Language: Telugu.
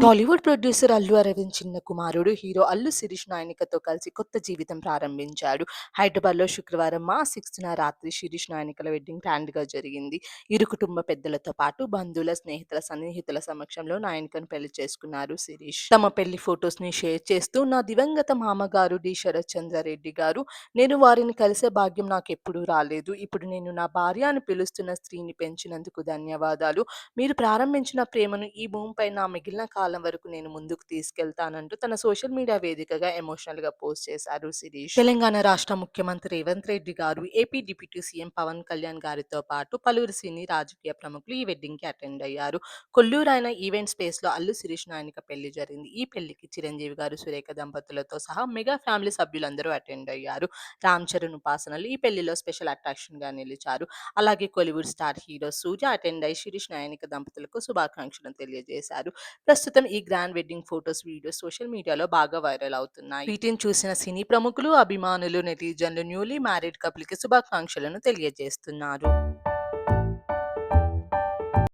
టాలీవుడ్ ప్రొడ్యూసర్ అల్లు అరవింద్ చిన్న కుమారుడు హీరో అల్లు శిరీష్ నాయనికతో కలిసి కొత్త జీవితం ప్రారంభించాడు. హైదరాబాద్లో శుక్రవారం మార్చి 6న రాత్రి శిరీష్ నాయనికల వెడ్డింగ్ గ్రాండ్‌గా జరిగింది. ఇరు కుటుంబ పెద్దలతో పాటు బంధువుల, స్నేహితుల, సన్నిహితుల సమక్షంలో నాయనికను పెళ్లి చేసుకున్నారు శిరీష్. తమ పెళ్లి ఫొటోస్‌ని షేర్ చేస్తూ నా దివంగత మామగారు డి. శరత్ చంద్రారెడ్డి గారు, నేను వారిని కలిసే భాగ్యం నాకెప్పుడూ రాలేదు. ఇప్పుడు నేను నా భార్య అని పిలుస్తున్న స్త్రీని పెంచినందుకు ధన్యవాదాలు. మీరు ప్రారంభించిన ప్రేమను ఈ భూమిపై నా మిగిలిన కాలం వరకు నేను ముందుకు తీసుకెళ్తానంటూ తన సోషల్ మీడియా వేదికగా ఎమోషనల్‌గా పోస్ట్ చేశారు శిరీష్. తెలంగాణ రాష్ట్ర ముఖ్యమంత్రి రేవంత్ రెడ్డి గారు, AP deputy CM Pawan Kalyan గారితో పాటు పలువురు సినీ రాజకీయ ప్రముఖులు ఈ వెడ్డింగ్‌కి అటెండ్ అయ్యారు. కొల్లూరైన ఈవెంట్ స్పేస్‌లో అల్లు శిరీష్ నాయనిక పెళ్లి జరిగింది. ఈ పెళ్లికి చిరంజీవి గారు, సురేఖ దంపతులతో సహా మెగా ఫ్యామిలీ సభ్యులందరూ అటెండ్ అయ్యారు. రామ్ చరణ్ ఉపాసనలు ఈ పెళ్లిలో స్పెషల్ అట్రాక్షన్‌గా నిలిచారు. అలాగే కోలీవుడ్ స్టార్ హీరో సూర్య అటెండ్ అయి శిరీష్ నాయనిక దంపతులకు శుభాకాంక్షలు తెలియజేశారు. ప్రస్తుతం ఈ grand wedding photos, videos social మీడియాలో బాగా వైరల్ అవుతున్నాయి. వీటిని చూసిన సినీ ప్రముఖులు, అభిమానులు, నెటిజన్లు న్యూలీ మ్యారీడ్ కపుల్‌కి శుభాకాంక్షలను తెలియజేస్తున్నారు.